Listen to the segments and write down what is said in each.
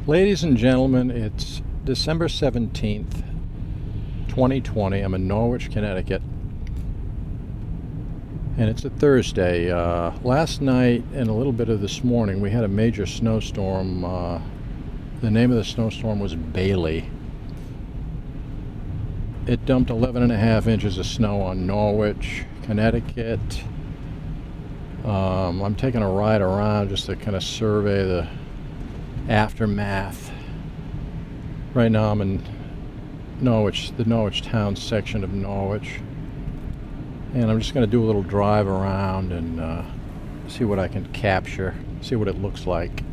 Ladies and gentlemen, it's December 17th, 2020. I'm in Norwich, Connecticut. And it's a Thursday. Last night and a little bit of this morning, we had a major snowstorm. The name of the snowstorm was Bailey. It dumped 11.5 inches of snow on Norwich, Connecticut. I'm taking a ride around just to kind of survey the aftermath. Right now I'm in Norwich, the Norwich town section of Norwich. And I'm just going to do a little drive around and see what I can capture, see what it looks like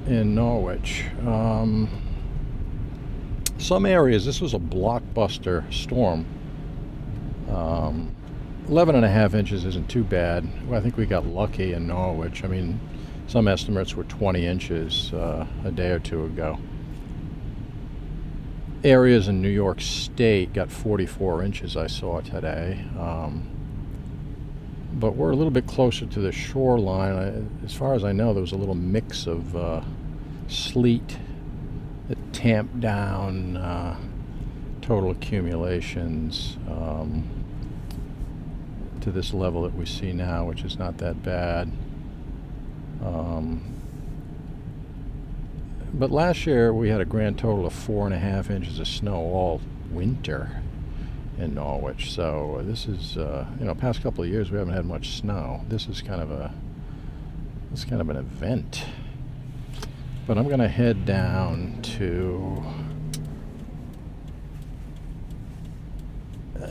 in Norwich. Some areas, this was a blockbuster storm. 11.5 inches isn't too bad. Well, I think we got lucky in Norwich. I mean, some estimates were 20 inches a day or two ago. Areas in New York State got 44 inches, I saw today. But we're a little bit closer to the shoreline. As far as I know, there was a little mix of sleet that tamped down total accumulations to this level that we see now, which is not that bad. But last year we had a grand total of 4.5 inches of snow all winter in Norwich. So this is, past couple of years we haven't had much snow. This is kind of an event. But I'm going to head down to,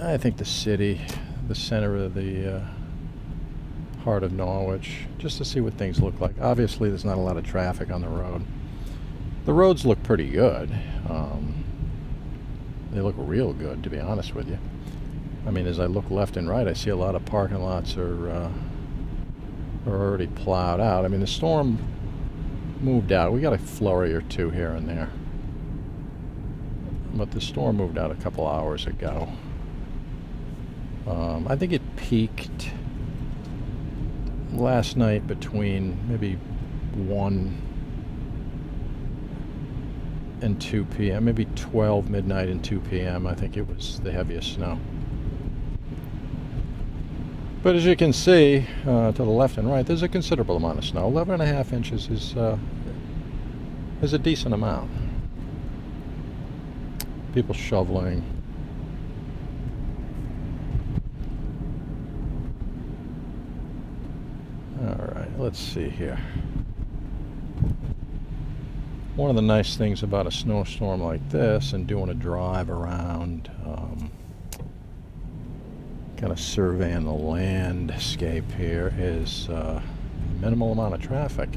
I think, the city, the center of the heart of Norwich, just to see what things look like. Obviously there's not a lot of traffic on the road. The roads look pretty good. They look real good, to be honest with you. I mean, as I look left and right, I see a lot of parking lots are already plowed out. I mean, the storm moved out. We got a flurry or two here and there, but the storm moved out a couple hours ago. I think it peaked last night between maybe 1 and 2 p.m., maybe 12 midnight and 2 p.m. I think it was the heaviest snow. But as you can see, to the left and right, there's a considerable amount of snow. 11.5 inches is a decent amount. People shoveling. All right, let's see here. One of the nice things about a snowstorm like this and doing a drive around, kind of surveying the landscape here, is minimal amount of traffic.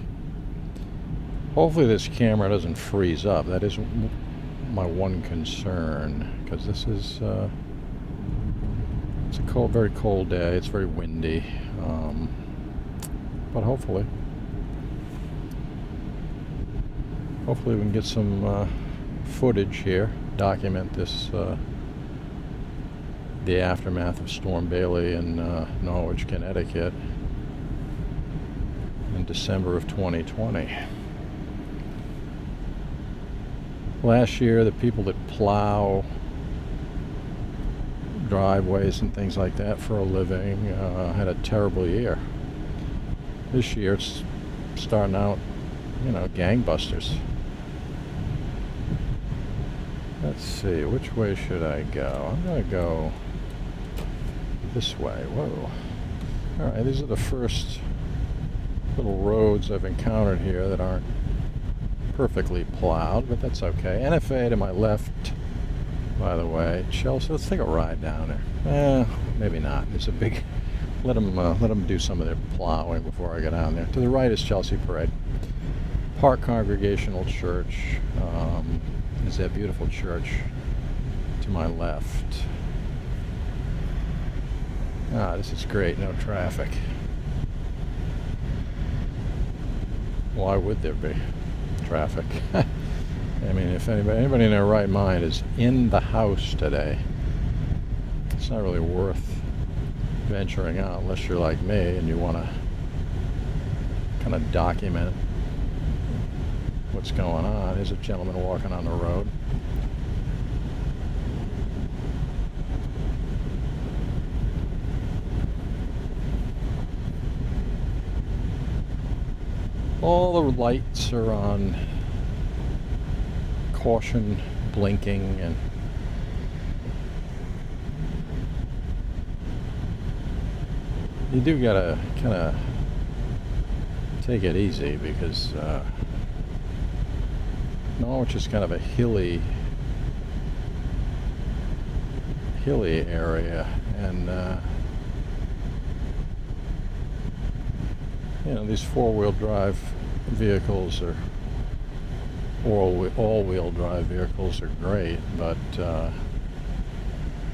Hopefully this camera doesn't freeze up. That is my one concern, because this is it's a very cold day. It's very windy, but hopefully we can get some footage here, document this, the aftermath of Storm Bailey in Norwich, Connecticut in December of 2020. Last year, the people that plow driveways and things like that for a living had a terrible year. This year it's starting out, gangbusters. Let's see, which way should I go? I'm going to go this way. Whoa. Alright, these are the first little roads I've encountered here that aren't perfectly plowed, but that's okay. NFA to my left, by the way. Chelsea, let's take a ride down there. Maybe not. It's a big... Let them do some of their plowing before I get down there. To the right is Chelsea Parade. Park Congregational Church is that beautiful church to my left. This is great, no traffic. Why would there be traffic? I mean, if anybody in their right mind is in the house today, it's not really worth venturing out unless you're like me and you want to kind of document what's going on. There's a gentleman walking on the road. All the lights are on caution, blinking, and you do gotta kind of take it easy because Norwich is kind of a hilly area, and you know, these four-wheel drive vehicles or all-wheel drive vehicles are great, but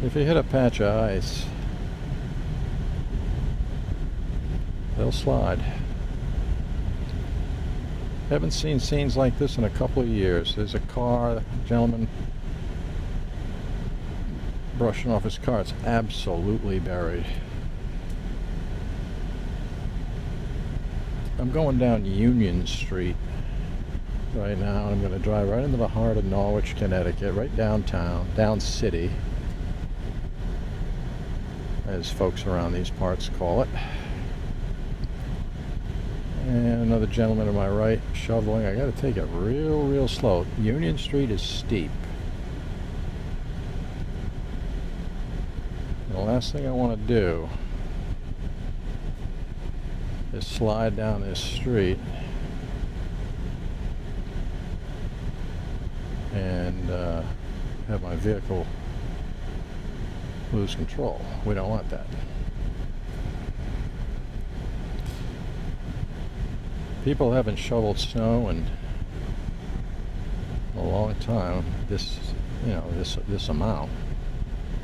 if you hit a patch of ice, they'll slide. Haven't seen scenes like this in a couple of years. There's a gentleman brushing off his car. It's absolutely buried. I'm going down Union Street right now. I'm going to drive right into the heart of Norwich, Connecticut, right downtown, down city, as folks around these parts call it. And another gentleman to my right shoveling. I got to take it real slow. Union Street is steep. And the last thing I want to do is slide down this street and have my vehicle lose control. We don't want that. People haven't shoveled snow in a long time. This amount,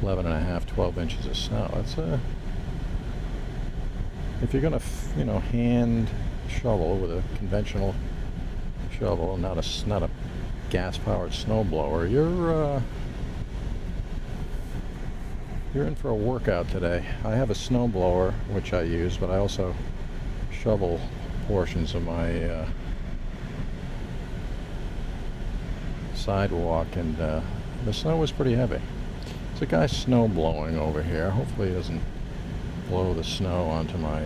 11.5, 12 inches of snow. That's if you're gonna, hand shovel with a conventional shovel, not a gas-powered snowblower, you're in for a workout today. I have a snowblower which I use, but I also shovel portions of my sidewalk, and the snow was pretty heavy. There's a guy snow blowing over here. Hopefully he doesn't blow the snow onto my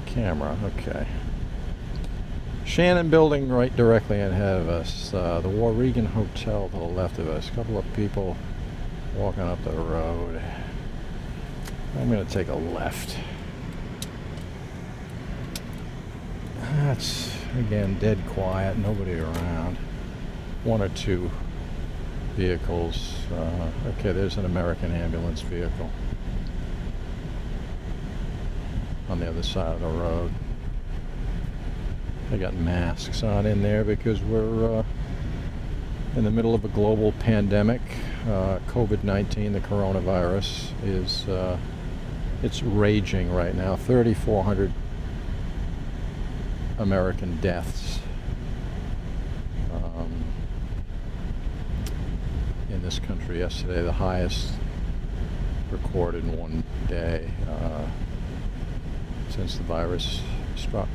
camera. Okay. Shannon building right directly ahead of us. The Warregan Hotel to the left of us. A couple of people walking up the road. I'm going to take a left. That's, again, dead quiet, nobody around. One or two vehicles. Okay, there's an American ambulance vehicle on the other side of the road. They got masks on in there because we're in the middle of a global pandemic. COVID-19, the coronavirus, is it's raging right now. 3,400 American deaths in this country yesterday, the highest recorded in one day since the virus struck.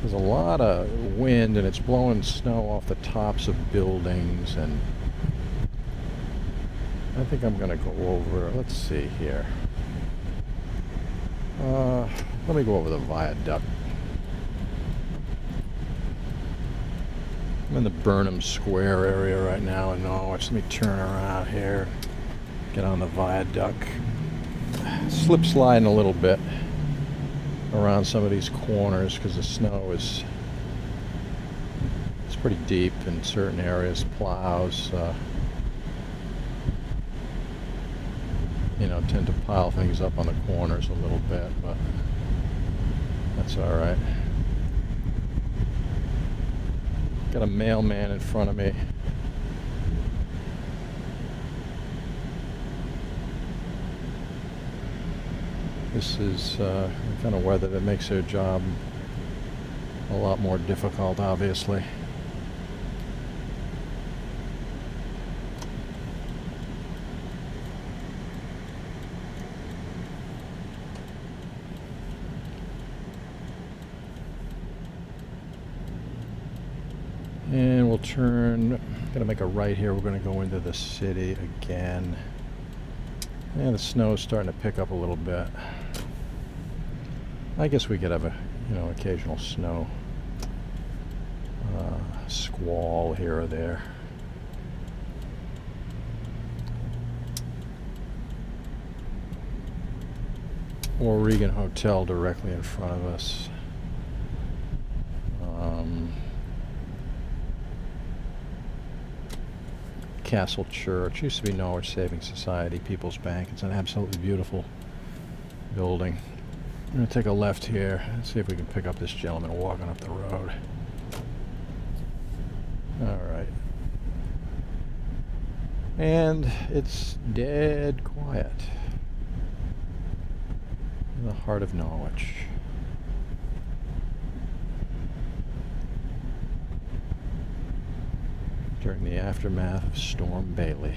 There's a lot of wind and it's blowing snow off the tops of buildings, and I think I'm going to go over, let's see here. Let me go over the viaduct. I'm in the Burnham Square area right now in Norwich. Let me turn around here, get on the viaduct. Slip sliding a little bit around some of these corners because the snow is pretty deep in certain areas. Plows tend to pile things up on the corners a little bit, but that's all right. Got a mailman in front of me. This is the kind of weather that makes their job a lot more difficult, obviously. we'll turn, gonna make a right here. We're gonna go into the city again. And the snow's starting to pick up a little bit. I guess we could have a, occasional snow squall here or there. Or Regan Hotel directly in front of us. Castle Church used to be Norwich Saving Society, People's Bank. It's an absolutely beautiful building. I'm going to take a left here and see if we can pick up this gentleman walking up the road. Alright. And it's dead quiet in the heart of Norwich. During the aftermath of Storm Bailey.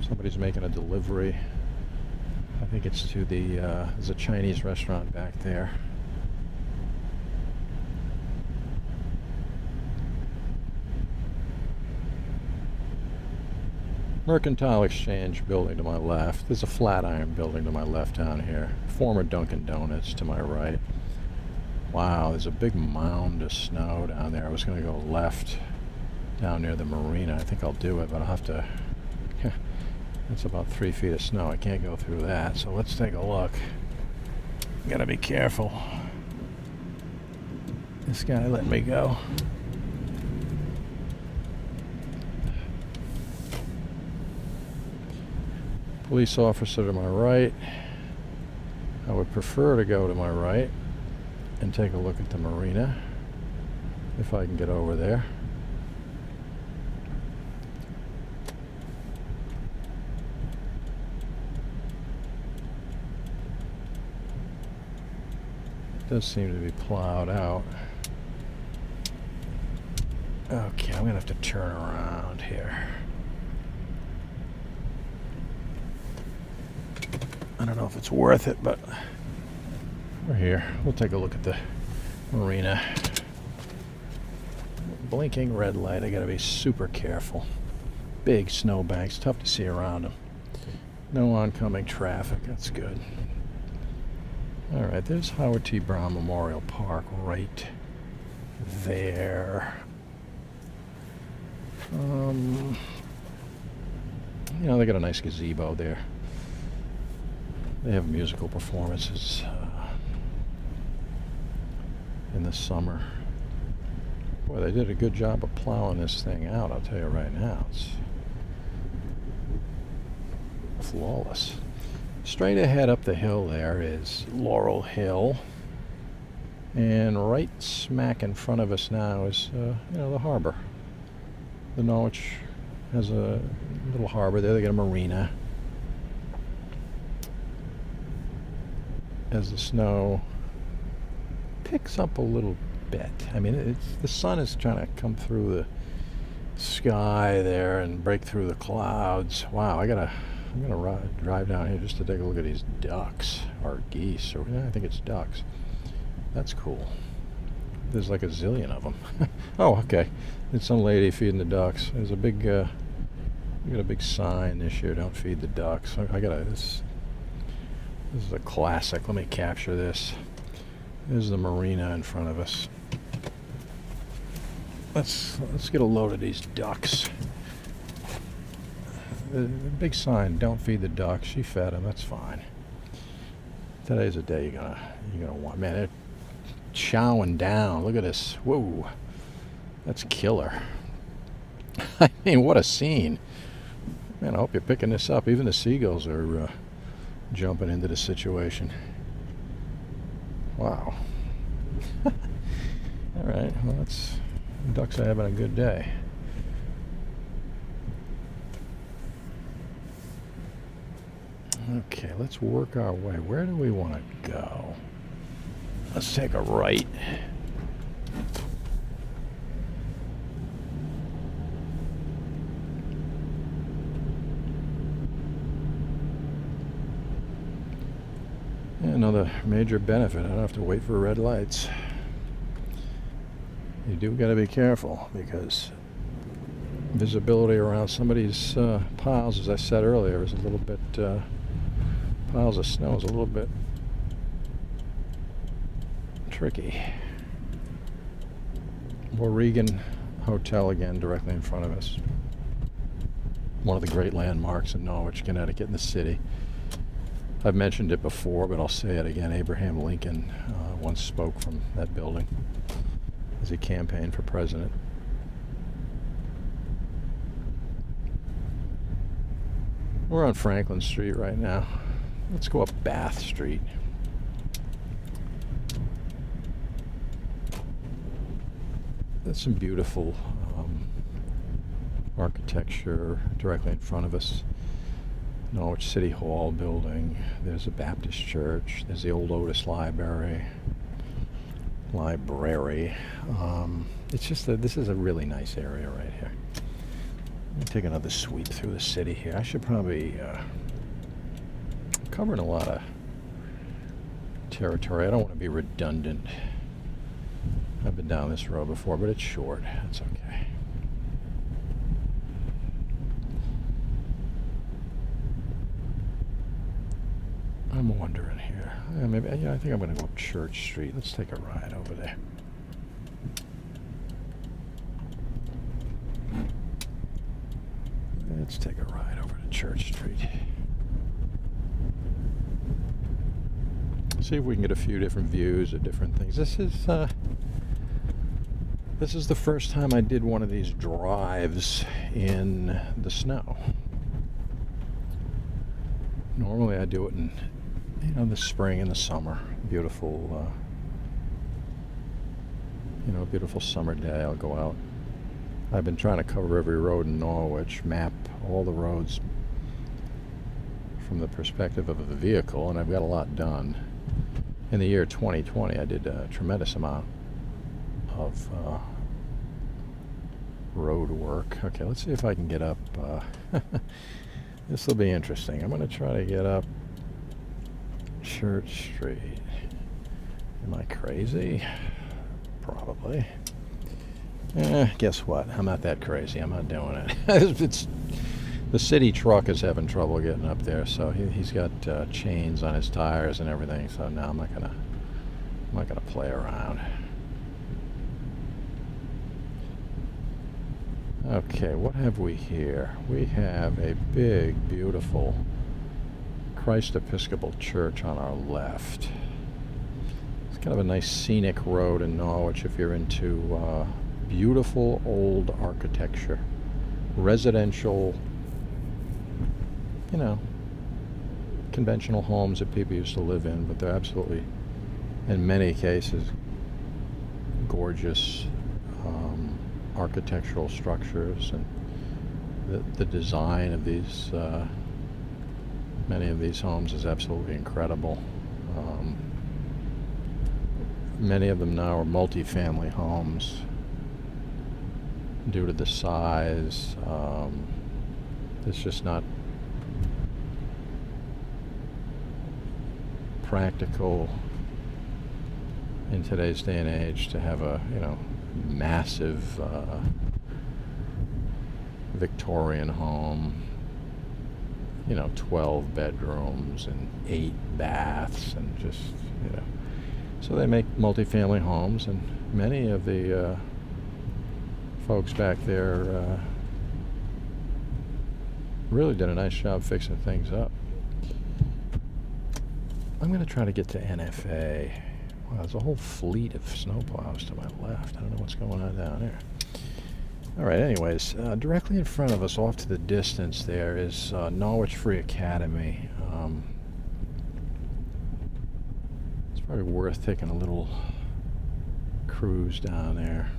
Somebody's making a delivery. I think it's to the, there's a Chinese restaurant back there. Mercantile Exchange building to my left. There's a Flatiron building to my left down here. Former Dunkin' Donuts to my right. Wow, there's a big mound of snow down there. I was going to go left down near the marina. I think I'll do it, but I'll have to... That's about 3 feet of snow. I can't go through that, so let's take a look. Gotta be careful. This guy let me go. Police officer to my right. I would prefer to go to my right and take a look at the marina if I can get over there. It does seem to be plowed out. Okay, I'm gonna have to turn around here. I don't know if it's worth it, but we're here. We'll take a look at the marina. Blinking red light. I gotta be super careful. Big snowbanks, tough to see around them. No oncoming traffic, that's good. Alright, there's Howard T. Brown Memorial Park right there. They got a nice gazebo there. They have musical performances in the summer. Boy, they did a good job of plowing this thing out, I'll tell you right now. It's flawless. Straight ahead up the hill there is Laurel Hill. And right smack in front of us now is, the harbor. The Norwich has a little harbor there. They got a marina. As the snow picks up a little bit. I mean, the sun is trying to come through the sky there and break through the clouds. Wow, I'm gonna drive down here just to take a look at these ducks or geese, or I think it's ducks. That's cool. There's like a zillion of them. Oh, okay. It's some lady feeding the ducks. There's a big, we got a big sign this year. Don't feed the ducks. This is a classic. Let me capture this. There's the marina in front of us. Let's get a load of these ducks. The big sign, don't feed the ducks. She fed them, that's fine. Today's the day you're gonna want. Man, they're chowing down. Look at this. Whoa. That's killer. I mean, what a scene. Man, I hope you're picking this up. Even the seagulls are jumping into the situation. Wow. All right, well, ducks are having a good day. Okay, let's work our way. Where do we want to go? Let's take a right. Another major benefit. I don't have to wait for red lights. you do got to be careful because visibility around some of these piles, as I said earlier, is a little bit, piles of snow is a little bit tricky. Regan Hotel again directly in front of us. One of the great landmarks in Norwich, Connecticut, in the city. I've mentioned it before, but I'll say it again. Abraham Lincoln once spoke from that building as he campaigned for president. We're on Franklin Street right now. Let's go up Bath Street. There's some beautiful architecture directly in front of us. Norwich City Hall building. There's a Baptist church. There's the old Otis Library. It's just that this is a really nice area right here. Let me take another sweep through the city here. I should probably covering a lot of territory. I don't want to be redundant. I've been down this road before, but it's short. That's okay. I'm wondering here. Maybe I think I'm going to go up Church Street. Let's take a ride over there. Let's take a ride over to Church Street. See if we can get a few different views of different things. This is the first time I did one of these drives in the snow. Normally I do it in, the spring and the summer. Beautiful, beautiful summer day. I'll go out. I've been trying to cover every road in Norwich, map all the roads from the perspective of a vehicle, and I've got a lot done. In the year 2020, I did a tremendous amount of road work. Okay, let's see if I can get up. This will be interesting. I'm going to try to get up Church Street. Am I crazy? Probably. Guess what? I'm not that crazy. I'm not doing it. The city truck is having trouble getting up there, so he's got chains on his tires and everything. So now I'm not gonna play around. Okay, what have we here? We have a big, beautiful Christ Episcopal Church on our left. It's kind of a nice scenic road in Norwich if you're into beautiful old architecture, residential, conventional homes that people used to live in, but they're absolutely, in many cases, gorgeous architectural structures, and the design of these, many of these homes is absolutely incredible. Many of them now are multi-family homes due to the size. It's just not practical in today's day and age to have a massive Victorian home, 12 bedrooms and 8 baths, and just so they make multifamily homes, and many of the folks back there really did a nice job fixing things up. I'm going to try to get to NFA. Wow, there's a whole fleet of snowplows to my left. I don't know what's going on down there. All right, anyways, directly in front of us, off to the distance there, is Norwich Free Academy. It's probably worth taking a little cruise down there.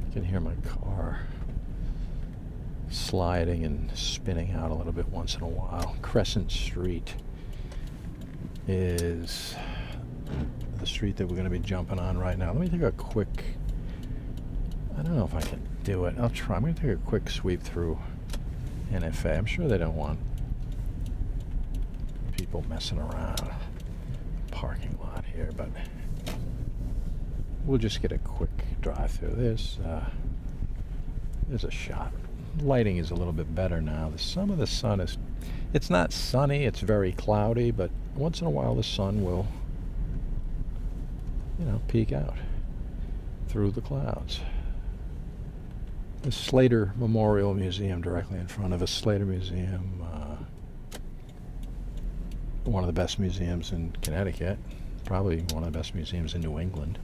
You can hear my car sliding and spinning out a little bit once in a while. Crescent Street is the street that we're going to be jumping on right now. Let me take a quick, I don't know if I can do it. I'll try. I'm going to take a quick sweep through NFA. I'm sure they don't want people messing around parking lot here, but we'll just get a quick drive through. There's a shot. Lighting is a little bit better now. Some of the sun is, it's not sunny, it's very cloudy, but once in a while the sun will, peek out through the clouds. The Slater Memorial Museum directly in front of us. Slater Museum, one of the best museums in Connecticut, probably one of the best museums in New England.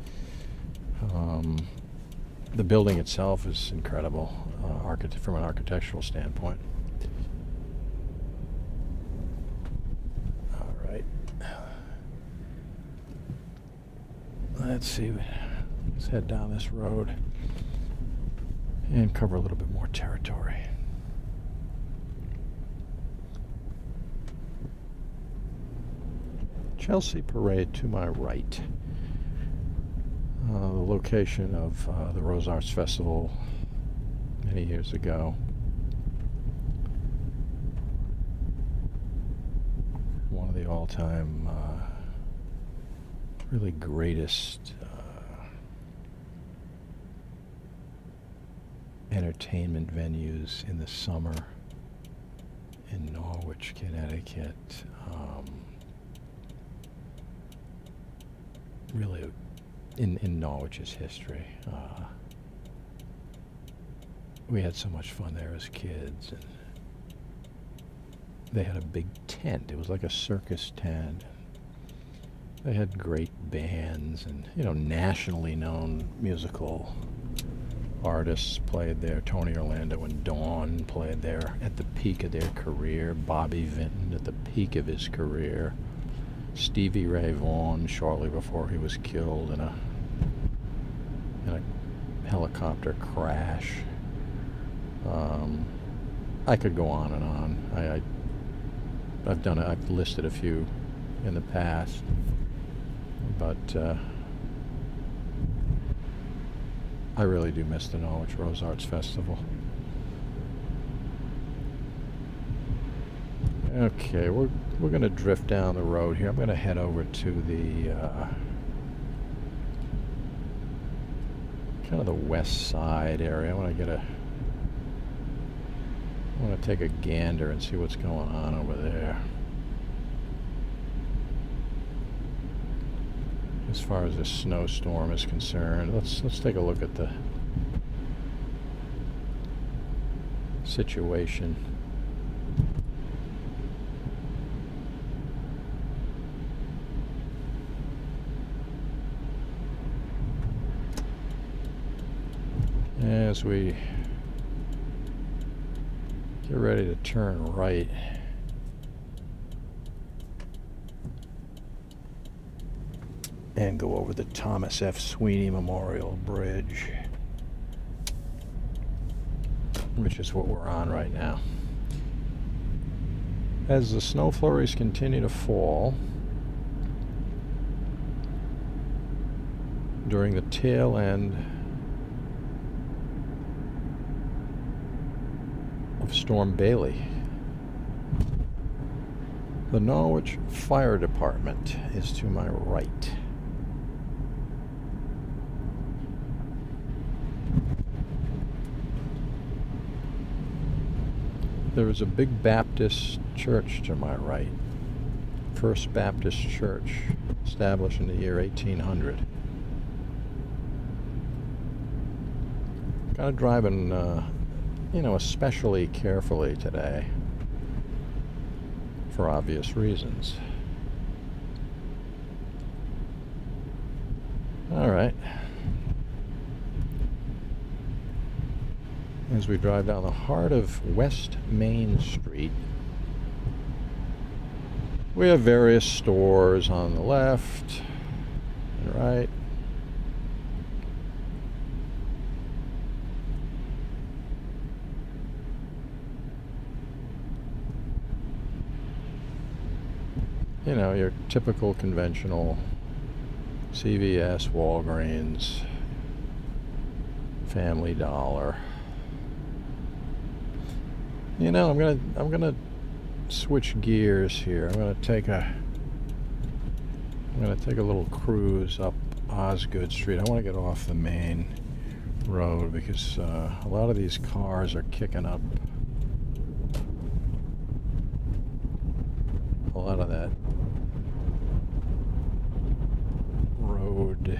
The building itself is incredible from an architectural standpoint. All right. Let's see. Let's head down this road and cover a little bit more territory. Chelsea Parade to my right. The location of the Rose Arts Festival many years ago. One of the all-time really greatest entertainment venues in the summer in Norwich, Connecticut. Really in Norwich's history. We had so much fun there as kids, and they had a big tent. It was like a circus tent. They had great bands, and nationally known musical artists played there. Tony Orlando and Dawn played there at the peak of their career. Bobby Vinton at the peak of his career. Stevie Ray Vaughan shortly before he was killed in a helicopter crash. I could go on and on. I've listed a few in the past, but I really do miss the Norwich Rose Arts Festival. Okay, we're going to drift down the road here. I'm going to head over to the kind of the west side area. I want to take a gander and see what's going on over there. As far as this snowstorm is concerned, let's take a look at the situation. As we get ready to turn right, and go over the Thomas F. Sweeney Memorial Bridge, which is what we're on right now. As the snow flurries continue to fall during the tail end of Storm Bailey, the Norwich Fire Department is to my right. There is a big Baptist church to my right. First Baptist Church, established in the year 1800. Kind of driving, especially carefully today, for obvious reasons. All right. As we drive down the heart of West Main Street, we have various stores on the left and right. Your typical conventional CVS, Walgreens, Family Dollar. You know, I'm gonna switch gears here. I'm gonna take a little cruise up Osgood Street. I want to get off the main road because a lot of these cars are kicking up a lot of that road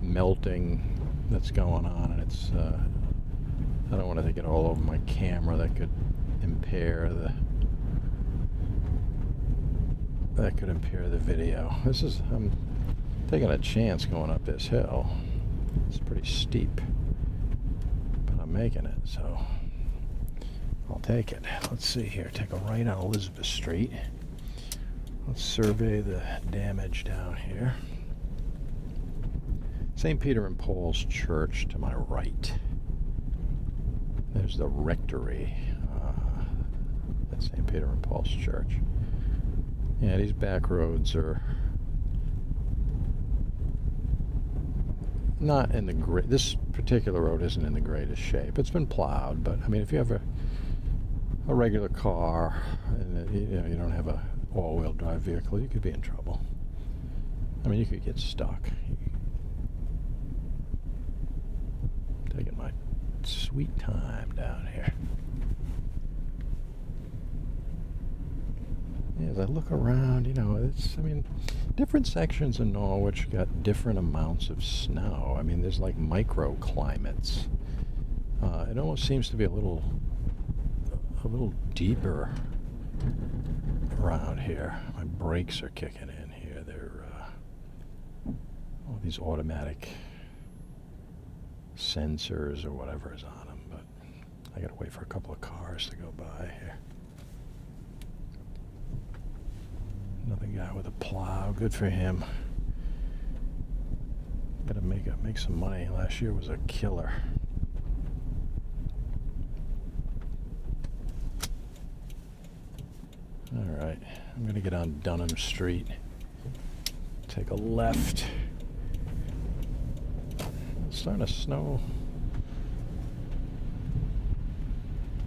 melting that's going on, and it's I don't want to get all over my camera. That could impair the video. I'm taking a chance going up this hill. It's pretty steep, but I'm making it, so I'll take it. Let's see here. Take a right on Elizabeth Street. Let's survey the damage down here. St. Peter and Paul's Church to my right. There's the rectory at St. Peter and Paul's Church. Yeah, these back roads are not in the great. This particular road isn't in the greatest shape. It's been plowed, but I mean, if you have a regular car and you don't have a all-wheel drive vehicle, you could be in trouble. I mean, you could get stuck. Taking my sweet time down here. Yeah, as I look around, I mean, different sections of Norwich got different amounts of snow. I mean, there's like microclimates. It almost seems to be a little deeper around here. My brakes are kicking in here. They're all these automatic sensors or whatever is on them, but I gotta wait for a couple of cars to go by here. Another guy with a plow. Good for him. Gotta make some money. Last year was a killer. All right, I'm gonna get on Dunham Street. Take a left. It's starting to snow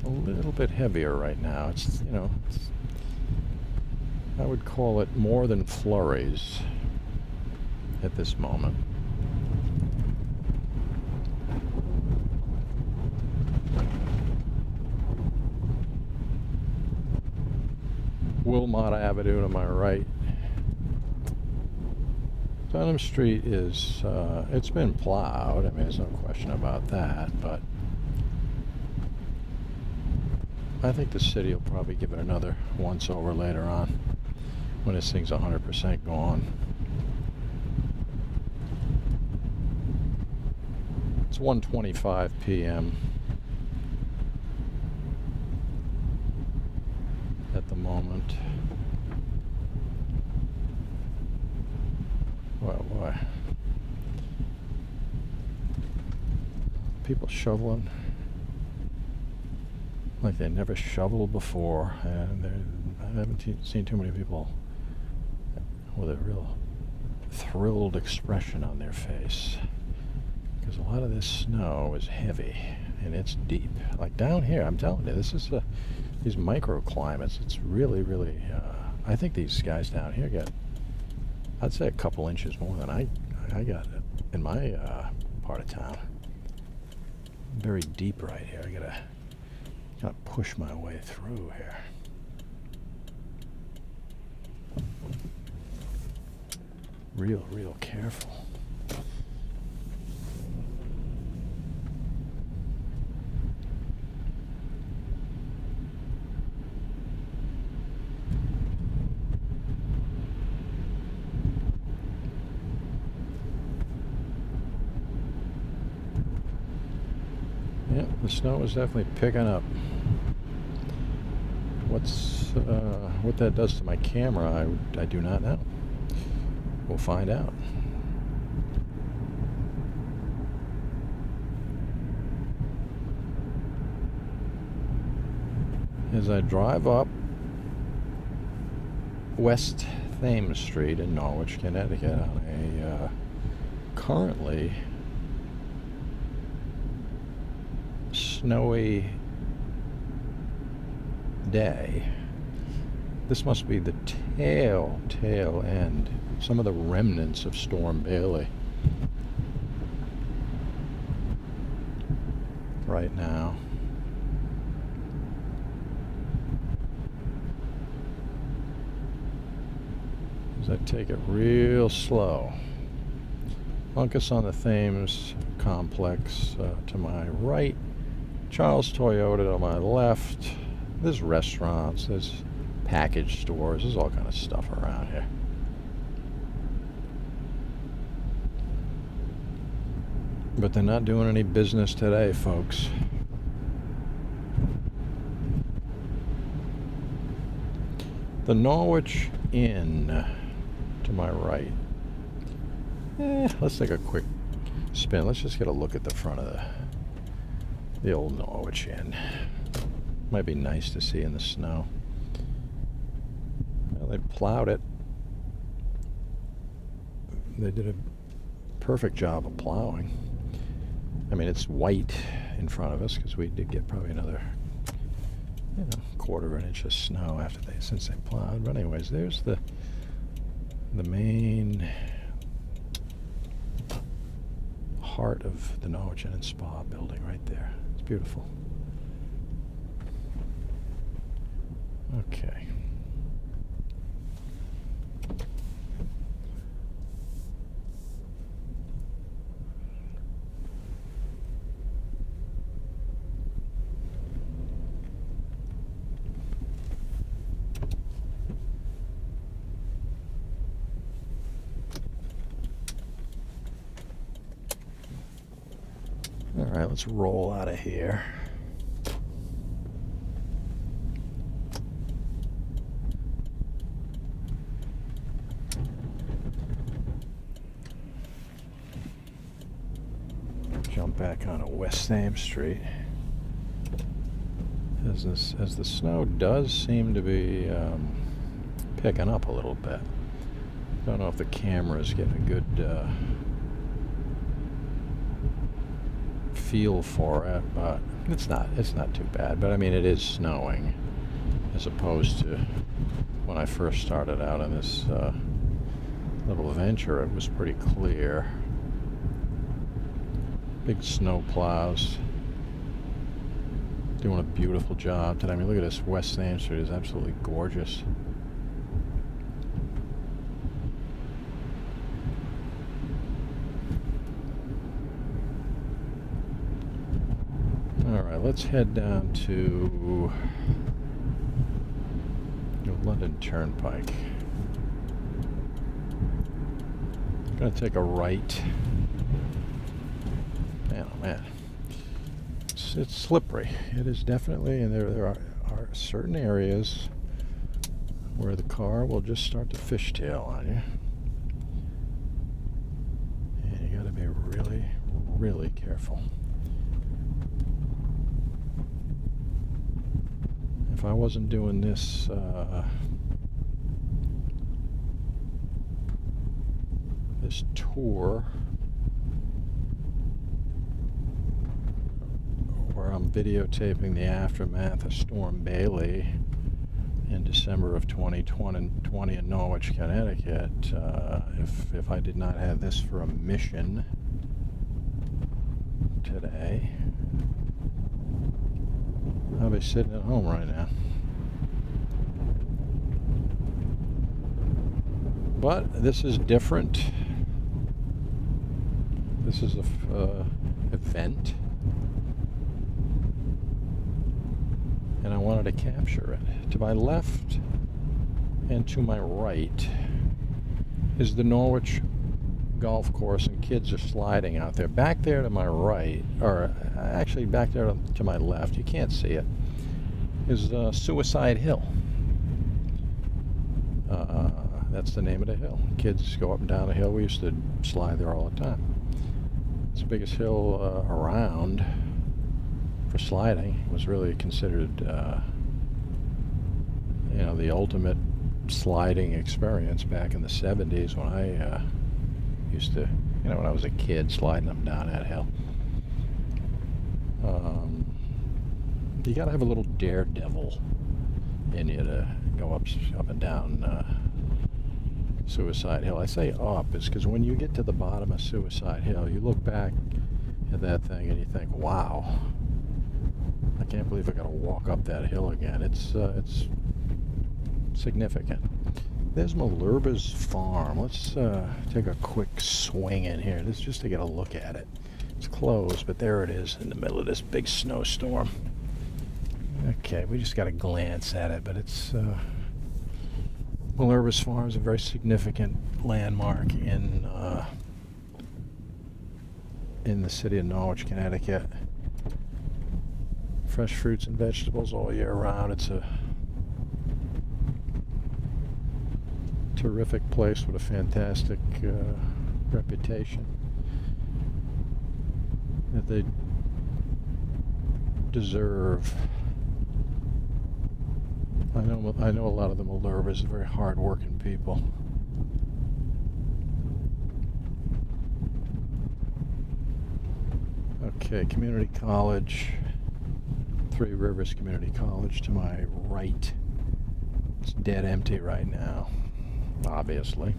a little bit heavier right now. It's I would call it more than flurries at this moment. Wilmot Avenue to my right. Dunham Street is, it's been plowed. I mean, there's no question about that, but I think the city will probably give it another once over later on when this thing's 100% gone. It's 1:25 p.m. at the moment. Well, boy. People shoveling like they never shoveled before, and I haven't seen too many people with a real thrilled expression on their face, because a lot of this snow is heavy and it's deep. Like down here, I'm telling you, this is these microclimates. It's really, really. I think these guys down here get, I'd say, a couple inches more than I got in my part of town. Very deep right here. I gotta push my way through here. Real careful. Yeah, the snow is definitely picking up. What that does to my camera, I do not know. We'll find out. As I drive up West Thames Street in Norwich, Connecticut, on a currently snowy day. This must be the tail end. Some of the remnants of Storm Bailey right now. As I take it real slow. Uncas on the Thames complex to my right. Charles Toyota to my left. There's restaurants, there's package stores, there's all kind of stuff around here. But they're not doing any business today, folks. The Norwich End to my right. Let's take a quick spin. Let's just get a look at the front of the old Norwich End. Might be nice to see in the snow. Well, they plowed it. They did a perfect job of plowing. I mean, it's white in front of us because we did get probably another, quarter of an inch of snow since they plowed. But anyways, there's the main heart of the Norwich End and Spa building right there. It's beautiful. Okay. All right, let's roll out of here. Jump back onto West Thames Street. As the snow does seem to be picking up a little bit. Don't know if the camera is getting a good feel for it, but it's not too bad. But I mean, it is snowing as opposed to when I first started out on this little venture. It was pretty clear. Big snow plows doing a beautiful job today. I mean, look at this. West Thames Street is absolutely gorgeous. Alright, let's head down to the London Turnpike. I'm going to take a right. Man, oh man. It's slippery. It is definitely, and there are certain areas where the car will just start to fishtail on you. And you got to be really, really careful. If I wasn't doing this this tour where I'm videotaping the aftermath of Storm Bailey in December of 2020 in Norwich, Connecticut, if I did not have this for a mission today, I'll be sitting at home right now. But this is different. This is a event, and I wanted to capture it. To my left and to my right is the Norwich golf course, and kids are sliding out there. Back there to my right, or actually back there to my left, you can't see it, is Suicide Hill. That's the name of the hill. Kids go up and down the hill. We used to slide there all the time. It's the biggest hill around for sliding. It was really considered the ultimate sliding experience back in the 70s when I used to, when I was a kid, sliding them down that hill. You gotta have a little daredevil in you to go up and down Suicide Hill. I say up is because when you get to the bottom of Suicide Hill, you look back at that thing and you think, wow, I can't believe I got to walk up that hill again. It's significant. There's Malherba's farm. Let's take a quick swing in here. This is just to get a look at it. It's closed, but there it is in the middle of this big snowstorm. Okay, we just got to glance at it, but it's Malherba's farm is a very significant landmark in the city of Norwich, Connecticut. Fresh fruits and vegetables all year round. It's a terrific place with a fantastic reputation that they deserve. I know a lot of the Malherbas are very hard-working people. Okay, Community College, Three Rivers Community College to my right. It's dead empty right now, obviously.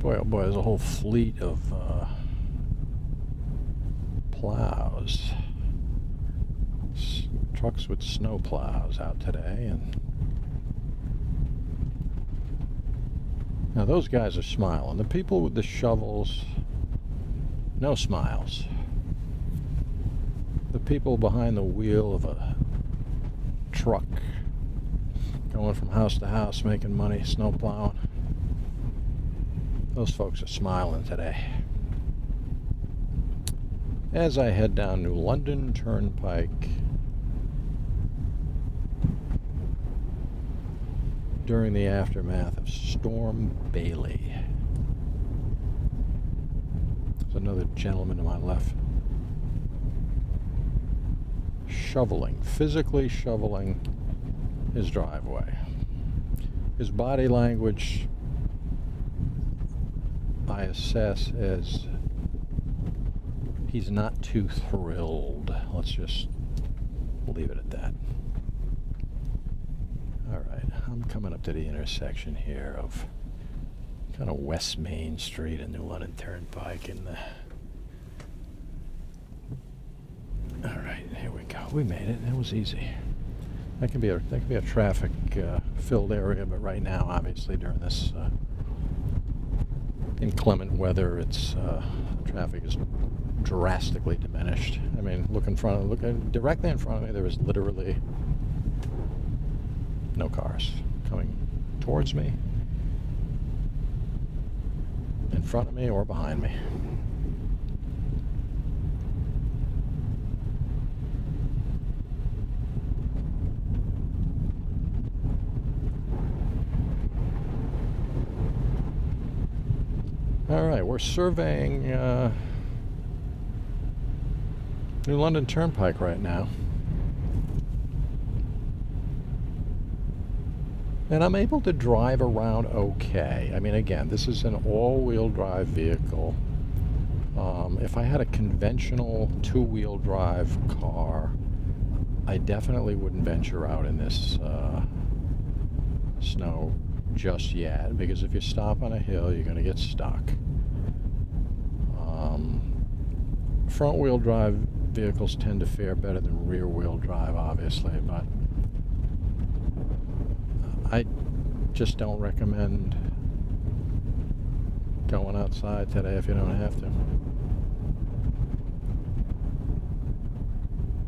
Boy, oh boy, there's a whole fleet of plows. Trucks with snow plows out today, and now those guys are smiling. The people with the shovels, no smiles. The people behind the wheel of a truck going from house to house making money snow plowing, those folks are smiling today. As I head down New London Turnpike, during the aftermath of Storm Bailey. There's another gentleman to my left shoveling, physically shoveling his driveway. His body language I assess as he's not too thrilled. Let's just leave it at that. Alright, I'm coming up to the intersection here of kind of West Main Street and New London Turnpike and the... Alright, here we go. We made it. It was easy. That can be a traffic filled area, but right now, obviously, during this inclement weather, it's traffic is drastically diminished. I mean, look directly in front of me, there is literally no cars coming towards me, in front of me, or behind me. All right, we're surveying New London Turnpike right now. And I'm able to drive around okay. I mean, again, this is an all-wheel drive vehicle. If I had a conventional two-wheel drive car, I definitely wouldn't venture out in this snow just yet, because if you stop on a hill, you're going to get stuck. Front-wheel drive vehicles tend to fare better than rear-wheel drive, obviously, but I just don't recommend going outside today if you don't have to.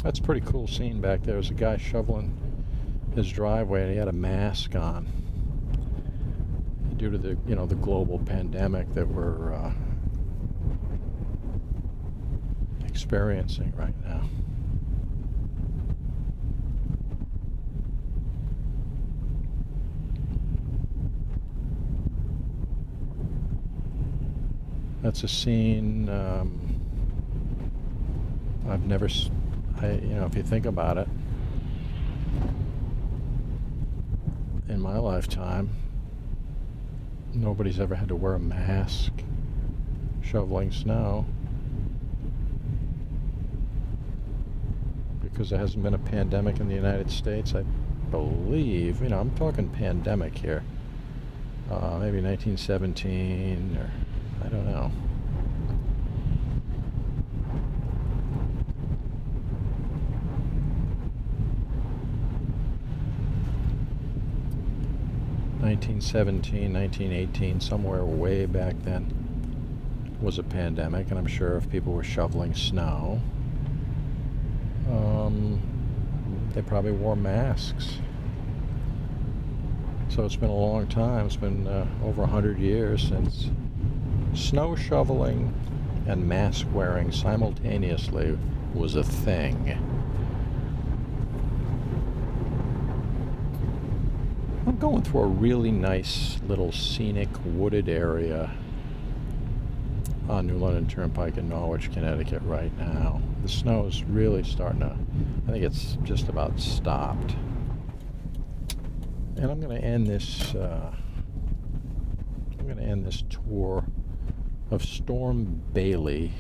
That's a pretty cool scene back there. There's a guy shoveling his driveway, and he had a mask on due to the the global pandemic that we're experiencing right now. That's a scene I've never, if you think about it, in my lifetime, nobody's ever had to wear a mask shoveling snow, because because there hasn't been a pandemic in the United States. I believe, you know, I'm talking pandemic here. Maybe 1917, or I don't know. $1918, somewhere way back then was a pandemic, and I'm sure if people were shoveling snow, they probably wore masks. So it's been a long time. It's been over 100 years since snow shoveling and mask wearing simultaneously was a thing. I'm going through a really nice little scenic wooded area on New London Turnpike in Norwich, Connecticut right now. The snow is really starting to, I think it's just about stopped. And I'm going to end this tour of Storm Bailey,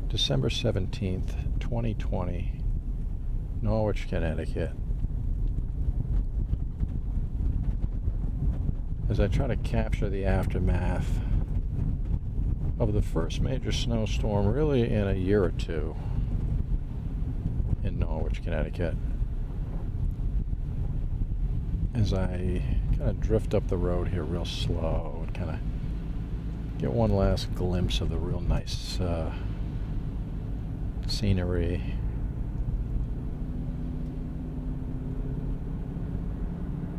December 17th, 2020, Norwich, Connecticut, as I try to capture the aftermath of the first major snowstorm really in a year or two in Norwich, Connecticut, as I kind of drift up the road here real slow and kind of get one last glimpse of the real nice scenery.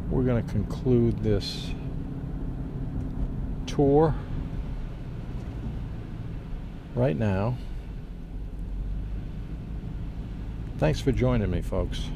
We're going to conclude this tour right now. Thanks for joining me, folks.